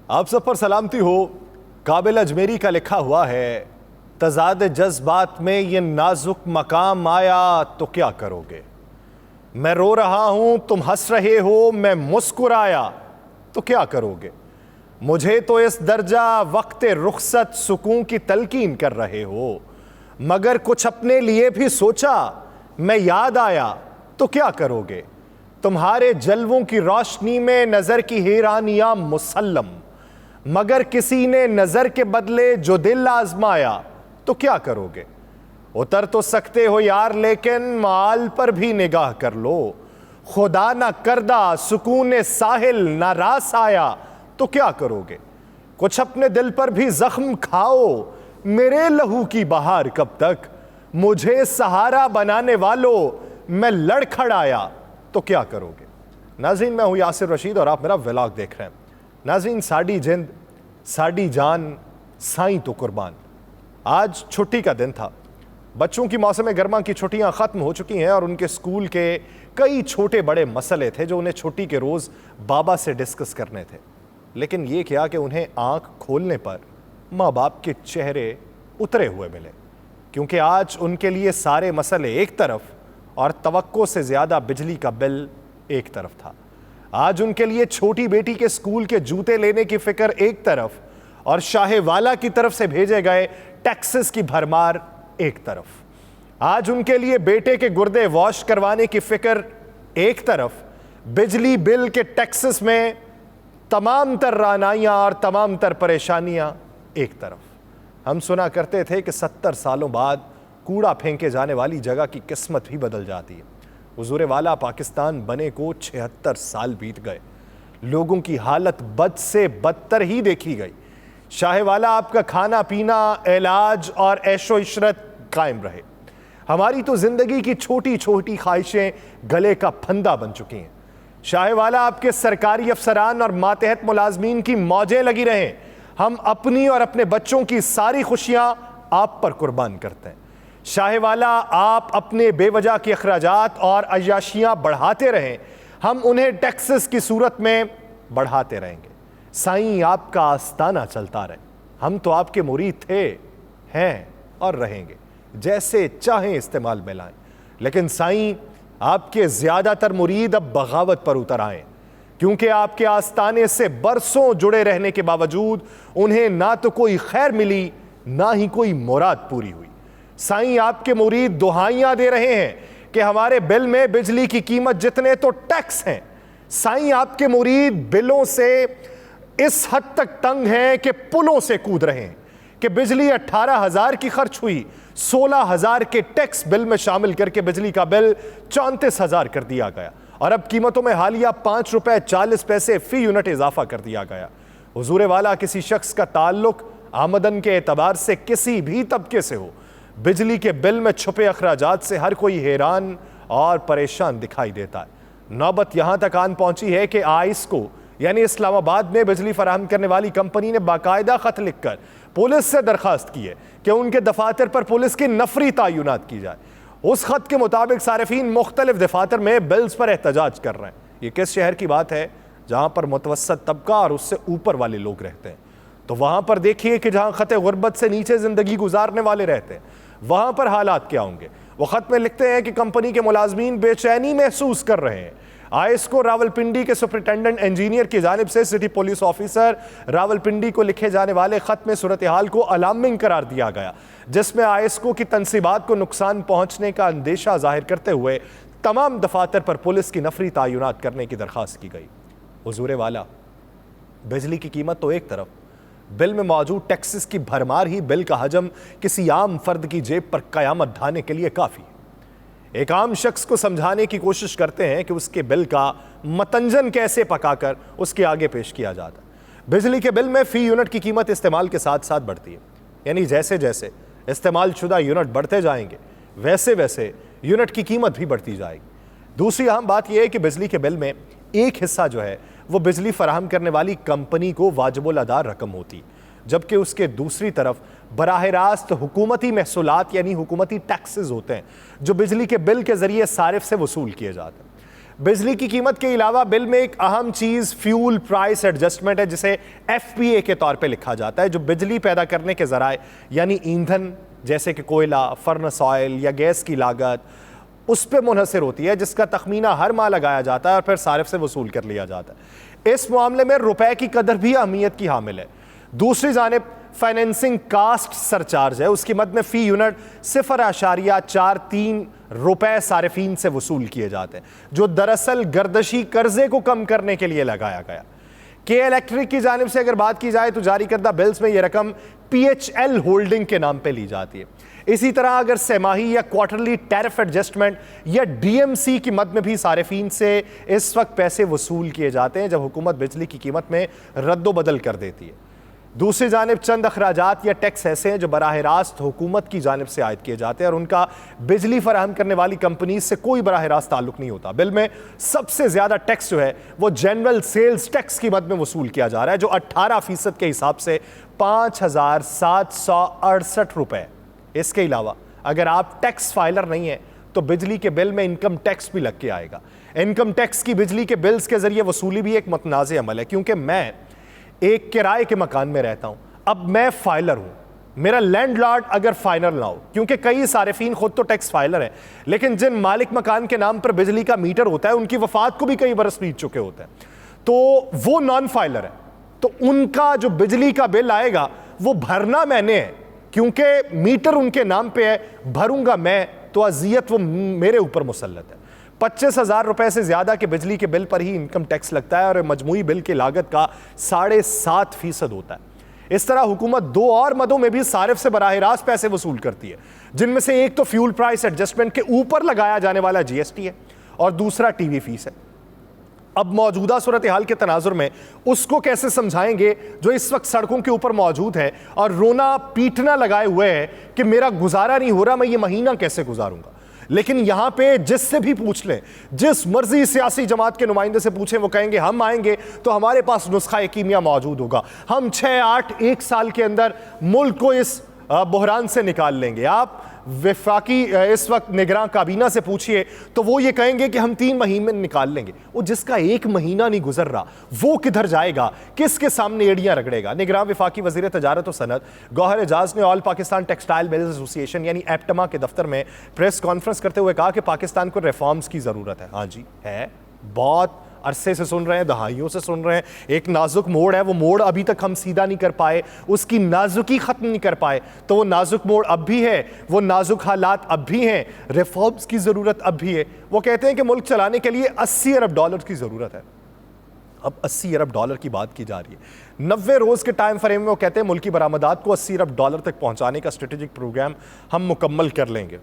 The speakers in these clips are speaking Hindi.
आप सब पर सलामती हो। काबिल अजमेरी का लिखा हुआ है, तजाद जज्बात में ये नाजुक मकाम आया तो क्या करोगे। मैं रो रहा हूं, तुम हंस रहे हो, मैं मुस्कुराया तो क्या करोगे। मुझे तो इस दर्जा वक्त रुखसत सुकून की तलकीन कर रहे हो, मगर कुछ अपने लिए भी सोचा, मैं याद आया तो क्या करोगे। तुम्हारे जलवों की रोशनी में नजर की हैरानियां मुसल्लम, मगर किसी ने नजर के बदले जो दिल आजमाया तो क्या करोगे। उतर तो सकते हो यार, लेकिन माल पर भी निगाह कर लो। खुदा ना करदा सुकून साहिल ना रास आया तो क्या करोगे। कुछ अपने दिल पर भी जख्म खाओ, मेरे लहू की बहार कब तक। मुझे सहारा बनाने वालों, मैं लड़खड़ाया तो क्या करोगे। नाज़रीन, मैं हूं यासिर रशीद और आप मेरा व्लॉग देख रहे हैं। नाज़रीन, साड़ी जिंद साड़ी जान साईं तो कुर्बान। आज छुट्टी का दिन था। बच्चों की मौसम गर्मा की छुट्टियां ख़त्म हो चुकी हैं और उनके स्कूल के कई छोटे बड़े मसले थे जो उन्हें छुट्टी के रोज़ बाबा से डिस्कस करने थे। लेकिन ये क्या कि उन्हें आंख खोलने पर माँ बाप के चेहरे उतरे हुए मिले, क्योंकि आज उनके लिए सारे मसले एक तरफ और तवक्को से ज़्यादा बिजली का बिल एक तरफ था। आज उनके लिए छोटी बेटी के स्कूल के जूते लेने की फिक्र एक तरफ और शाहेवाला की तरफ से भेजे गए टैक्सेस की भरमार एक तरफ। आज उनके लिए बेटे के गुर्दे वॉश करवाने की फिक्र एक तरफ, बिजली बिल के टैक्सेस में तमाम तर रानाइयां और तमाम तर परेशानियां एक तरफ। हम सुना करते थे कि 70 सालों बाद कूड़ा फेंके जाने वाली जगह की किस्मत भी बदल जाती है। हुजूर वाला पाकिस्तान बने को 76 साल बीत गए। लोगों की हालत बद से बदतर ही देखी गई। शाहेवाला आपका खाना पीना, इलाज और ऐशो इशरत कायम रहे। हमारी तो जिंदगी की छोटी छोटी ख्वाहिशें गले का फंदा बन चुकी हैं। शाहेवाला आपके सरकारी अफसरान और मातहत मुलाजमीन की मौजें लगी रहें। हम अपनी और अपने बच्चों की सारी खुशियां आप पर कुर्बान करते हैं। शाहेवाला आप अपने बेवजह के अखराजात और अय्याशियां बढ़ाते रहें, हम उन्हें टैक्सेस की सूरत में बढ़ाते रहेंगे। साईं आपका आस्ताना चलता रहे। हम तो आपके मुरीद थे, हैं और रहेंगे, जैसे चाहें इस्तेमाल में लाएं। लेकिन साईं आपके ज्यादातर मुरीद अब बगावत पर उतर आए, क्योंकि आपके आस्ताने से बरसों जुड़े रहने के बावजूद उन्हें ना तो कोई खैर मिली, ना ही कोई मुराद पूरी हुई। साईं आपके मुरीद दुहाइयां दे रहे हैं कि हमारे बिल में बिजली की कीमत जितने तो टैक्स हैं। साईं आपके मुरीद बिलों से इस हद तक तंग हैं कि पुलों से कूद रहे हैं कि बिजली 18,000 की खर्च हुई, 16,000 के टैक्स बिल में शामिल करके बिजली का बिल 34,000 कर दिया गया और अब कीमतों में हालिया 5 रुपए 40 पैसे फी यूनिट इजाफा कर दिया गया। हुजूर वाला किसी शख्स का ताल्लुक आमदन के एतबार से किसी भी तबके से हो, बिजली के बिल में छुपे अखराजात से हर कोई हैरान और परेशान दिखाई देता है। नौबत यहां तक आन पहुंची है कि आइस को यानी इस्लामाबाद में बिजली फराहम करने वाली कंपनी ने बाकायदा खत लिखकर पुलिस से दरखास्त की है कि उनके दफातर पर पुलिस की नफरी तायुनात की जाए। उस खत के मुताबिक सारिफीन मुख्तलिफ दफातर में बिल्स पर एहतजाज कर रहे हैं। ये किस शहर की बात है जहां पर मुतवस्सत तबका और उससे ऊपर वाले लोग रहते हैं। तो वहां पर देखिए कि जहां खत गुर्बत से नीचे जिंदगी गुजारने वाले रहते हैं, वहां पर हालात क्या होंगे। वो खत में लिखते हैं कि कंपनी के मुलाजमीन बेचैनी महसूस कर रहे हैं। आईएस को रावलपिंडी के सुपरिटेंडेंट इंजीनियर की जानिब से सिटी पुलिस ऑफिसर रावलपिंडी को लिखे जाने वाले खत में सूरत हाल को अलार्मिंग करार दिया गया, जिसमें आईएस को की तनसीबात को नुकसान पहुंचने का अंदेशा जाहिर करते हुए तमाम दफातर पर पुलिस की नफरी तायुनात करने की दरखास्त की गई। हुजूर वाला, बिजली की कीमत तो एक तरफ, बिल में मौजूद टैक्सेस की भरमार ही बिल का हजम किसी आम फर्द की जेब पर कयामत ढाने के लिए काफी। एक आम शख्स को समझाने की कोशिश करते हैं कि उसके बिल का मतंजन कैसे पकाकर उसके आगे पेश किया जाता है। बिजली के बिल में फी यूनिट की कीमत इस्तेमाल के साथ साथ बढ़ती है, यानी जैसे जैसे इस्तेमाल शुदा यूनिट बढ़ते जाएंगे वैसे वैसे यूनिट की कीमत भी बढ़ती जाएगी। दूसरी अहम बात यह है कि बिजली के बिल में एक हिस्सा जो है वो बिजली फराहम करने वाली कंपनी को वाजिबुल अदा रकम होती, जबकि उसके दूसरी तरफ बराह रास्त हुकूमती महसूलात यानी हुकूमती टैक्सेस होते हैं जो बिजली के बिल के जरिए सारिफ से वसूल किए जाते हैं। बिजली की कीमत के अलावा बिल में एक अहम चीज फ्यूल प्राइस एडजस्टमेंट है, जिसे एफपीए के तौर पे लिखा जाता है, जो बिजली पैदा करने के जराए यानी ईंधन जैसे कि कोयला, फर्नेस ऑयल या गैस की लागत उस पर मुनहसर होती है, जिसका तखमीना हर माह लगाया जाता है और फिर सारिफ से वसूल कर लिया जाता है। इस मामले में रुपए की कदर भी अहमियत की हामिल है। दूसरी जानिब फाइनेंसिंग कास्ट सरचार्ज है, उसकी मद में फी यूनिट 0.43 रुपए सारिफीन से वसूल किए जाते हैं, जो दरअसल गर्दशी कर्जे को कम करने के लिए लगाया गया। के इलेक्ट्रिक की जानिब से अगर बात की जाए तो जारी करदा बिल्स में यह रकम पीएचएल होल्डिंग के नाम पे ली जाती है। इसी तरह अगर सेमाही या क्वार्टरली टैरिफ एडजस्टमेंट या डीएमसी की मद में भी सारिफीन से इस वक्त पैसे वसूल किए जाते हैं, जब हुकूमत बिजली की कीमत में रद्दोबदल कर देती है। दूसरी जानिब चंद अखराजात या टैक्स ऐसे हैं जो बराह रास्त हुकूमत की जानिब से आयद किए जाते हैं और उनका बिजली फराहम करने वाली कंपनी से कोई बराह रास्त ताल्लुक नहीं होता। बिल में सबसे ज्यादा टैक्स जो है वो जनरल सेल्स टैक्स की मद में वसूल किया जा रहा है, जो 18% के हिसाब से 5,768 रुपए। इसके अलावा अगर आप टैक्स फाइलर नहीं है तो बिजली के बिल में इनकम टैक्स भी लग के आएगा। इनकम टैक्स की बिजली के बिल्स के जरिए वसूली भी एक मतनाज़ अमल है, क्योंकि मैं एक किराए के मकान में रहता हूं। अब मैं फाइलर हूं, मेरा लैंडलॉर्ड अगर फाइलर ना हो, क्योंकि कई सारिफीन खुद तो टैक्स फाइलर हैं, लेकिन जिन मालिक मकान के नाम पर बिजली का मीटर होता है उनकी वफात को भी कई बरस बीत चुके होते हैं, तो वो नॉन फाइलर है, तो उनका जो बिजली का बिल आएगा वो भरना मैंने है, क्योंकि मीटर उनके नाम पे है, भरूंगा मैं, तो अजियत वो मेरे ऊपर मुसल्लत है। 25,000 रुपए से ज्यादा के बिजली के बिल पर ही इनकम टैक्स लगता है और मजमूई बिल की लागत का 7.5% होता है। इस तरह हुकूमत दो और मदों में भी सारिफ से बराह रास्त पैसे वसूल करती है, जिनमें से एक तो फ्यूल प्राइस एडजस्टमेंट के ऊपर लगाया जाने वाला जीएसटी है और दूसरा टीवी फीस है। अब मौजूदा सूरत हाल के तनाजुर में उसको कैसे समझाएंगे जो इस वक्त सड़कों के ऊपर मौजूद है और रोना पीटना लगाए हुए है कि मेरा गुजारा नहीं हो रहा, मैं ये महीना कैसे गुजारूंगा। लेकिन यहां पे जिससे भी पूछ लें, जिस मर्जी सियासी जमात के नुमाइंदे से पूछें, वो कहेंगे हम आएंगे तो हमारे पास नुस्खा कीमिया मौजूद होगा, हम 6-8 साल के अंदर मुल्क को इस बहरान से निकाल लेंगे। आप वफाकी इस वक्त निगरान काबीना से पूछिए तो वो ये कहेंगे कि हम 3 महीने में निकाल लेंगे। वो जिसका 1 महीना नहीं गुजर रहा वो किधर जाएगा, किसके सामने एड़ियां रगड़ेगा। निगरान वफाकी वजीर तजारत और सनत गौहर एजाज ने all Pakistan textile mills association यानी एप्टमा के दफ्तर में प्रेस कॉन्फ्रेंस करते हुए कहा कि पाकिस्तान को रिफॉर्म्स की जरूरत है। हाँ जी है, बहुत अरसे से सुन रहे हैं, दहाइयों से सुन रहे हैं। एक नाजुक मोड़ है, वो मोड़ अभी तक हम सीधा नहीं कर पाए, उसकी नाजुकी खत्म नहीं कर पाए, तो वो नाजुक मोड़ अब भी है, वो नाजुक हालात अब भी हैं, रिफॉर्म्स की जरूरत अब भी है। वो कहते हैं कि मुल्क चलाने के लिए $80 अरब की जरूरत है। अब $80 अरब की बात की जा रही है। 90 रोज के टाइम फ्रेम में वो कहते हैं मुल्की बरामदात को $80 अरब तक पहुंचाने का स्ट्रेटेजिक प्रोग्राम हम मुकम्मल कर लेंगे।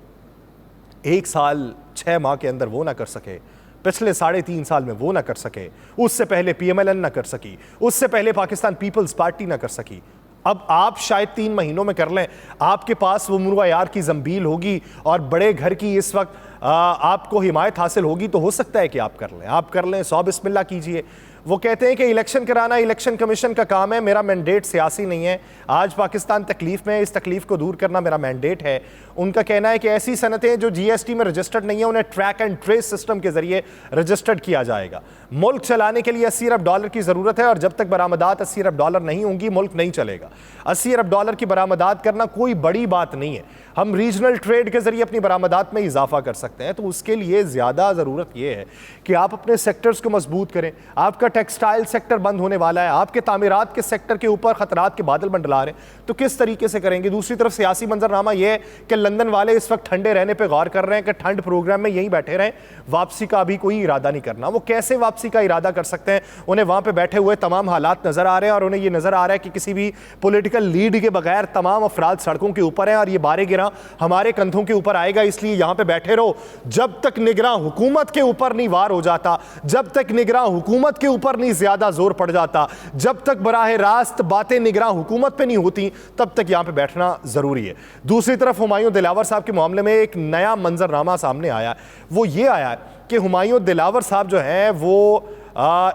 1 साल 6 माह के अंदर वो ना कर सके, पिछले 3.5 साल में वो ना कर सके, उससे पहले पीएमएलएन ना कर सकी, उससे पहले पाकिस्तान पीपल्स पार्टी ना कर सकी। अब आप शायद 3 महीनों में कर लें, आपके पास वो मुर्गा यार की जंबील होगी और बड़े घर की इस वक्त आपको हिमायत हासिल होगी, तो हो सकता है कि आप कर लें। आप कर लें, 100 बिस्मिल्लाह कीजिए। वो कहते हैं कि इलेक्शन कराना इलेक्शन कमीशन का काम है, मेरा मैंडेट सियासी नहीं है। आज पाकिस्तान तकलीफ में है, इस तकलीफ को दूर करना मेरा मैंडेट है। उनका कहना है कि ऐसी सनतें जो जीएसटी में रजिस्टर्ड नहीं है उन्हें ट्रैक एंड ट्रेस सिस्टम के जरिए रजिस्टर्ड किया जाएगा। मुल्क चलाने के लिए $80 अरब की जरूरत है और जब तक बरामदात $80 अरब नहीं होंगी मुल्क नहीं चलेगा। $80 अरब की बरामदात करना कोई बड़ी बात नहीं है। हम रीजनल ट्रेड के जरिए अपनी बरामदात में इजाफा कर सकते हैं, तो उसके लिए ज्यादा जरूरत यह है कि आप अपने सेक्टर्स को मजबूत करें। आपका टेक्सटाइल सेक्टर बंद होने वाला है, आपके तामीरात के सेक्टर के ऊपर खतरात के बादल मंडला रहे हैं, तो किस तरीके से करेंगे। दूसरी तरफ सियासी मंजरनामा यह है कि लंदन वाले इस वक्त ठंडे रहने पर गौर कर रहे हैं कि ठंड प्रोग्राम में यहीं बैठे रहें, वापसी का अभी कोई इरादा नहीं करना। वो कैसे वापसी का इरादा कर सकते हैं, उन्हें वहां पर बैठे हुए तमाम हालात नजर आ रहे हैं और उन्हें यह नजर आ रहा है कि किसी भी पॉलिटिकल लीड के बगैर तमाम अफराद सड़कों के ऊपर हैं और ये बारे गिरा हमारे कंधों के ऊपर आएगा, इसलिए यहां पे बैठे रहो। जब तक निगरान हुकूमत के ऊपर नहीं वार हो जाता, जब तक निगरान हुकूमत के ऊपर नहीं ज्यादा जोर पड़ जाता, जब तक बराह रास्त बातें निगरान हुकूमत पे नहीं होती, तब तक यहां पे बैठना जरूरी है। दूसरी तरफ हुमायूं दिलावर साहब के मामले में एक नया मंजरनामा सामने आया। वो ये आया कि हुमायूं दिलावर साहब जो हैं वो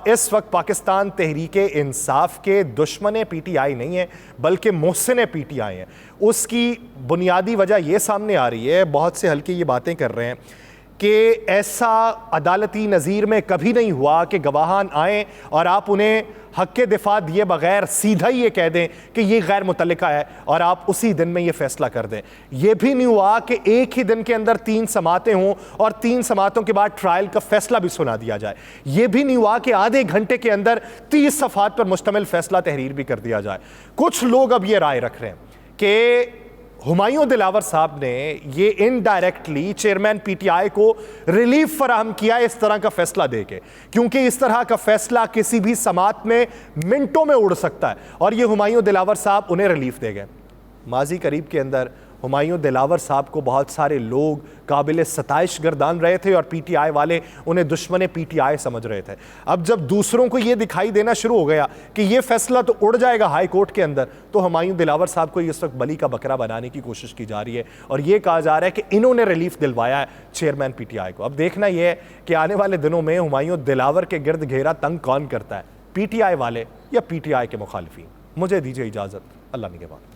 इस वक्त पाकिस्तान तहरीक इंसाफ के दुश्मन पीटीआई नहीं है, बल्कि मोहसिन पीटीआई हैं। उसकी बुनियादी वजह यह सामने आ रही है, बहुत से हल्की ये बातें कर रहे हैं कि ऐसा अदालती नज़ीर में कभी नहीं हुआ कि गवाहान आएँ और आप उन्हें हक़ के दिफा दिए बगैर सीधा ही ये कह दें कि ये गैर मुतल्लिका है और आप उसी दिन में ये फैसला कर दें। ये भी नहीं हुआ कि एक ही दिन के अंदर 3 समातें हों और 3 समातों के बाद ट्रायल का फैसला भी सुना दिया जाए। ये भी नहीं हुआ कि आधे घंटे के अंदर 30 सफ़हात पर मुश्तमिल फैसला तहरीर भी कर दिया जाए। कुछ लोग अब ये राय रख रहे हैं कि हुमायूं दिलावर साहब ने ये इनडायरेक्टली चेयरमैन पीटीआई को रिलीफ फराहम किया इस तरह का फैसला देके, क्योंकि इस तरह का फैसला किसी भी समात में मिनटों में उड़ सकता है और ये हुमायूं दिलावर साहब उन्हें रिलीफ दे गए। माजी करीब के अंदर हुमायूं दिलावर साहब को बहुत सारे लोग काबिल सताइश गर्दान रहे थे और पीटीआई वाले उन्हें दुश्मन पीटीआई समझ रहे थे। अब जब दूसरों को ये दिखाई देना शुरू हो गया कि ये फैसला तो उड़ जाएगा हाई कोर्ट के अंदर, तो हुमायूं दिलावर साहब को इस वक्त बली का बकरा बनाने की कोशिश की जा रही है और ये कहा जा रहा है कि इन्होंने रिलीफ दिलवाया है चेयरमैन पीटीआई को। अब देखना यह है कि आने वाले दिनों में हुमायूं दिलावर के गिर्द घेरा तंग कौन करता है, पीटीआई वाले या पीटीआई के मुखालिफिन। मुझे दीजिए इजाज़त, अल्लाह निगहबान।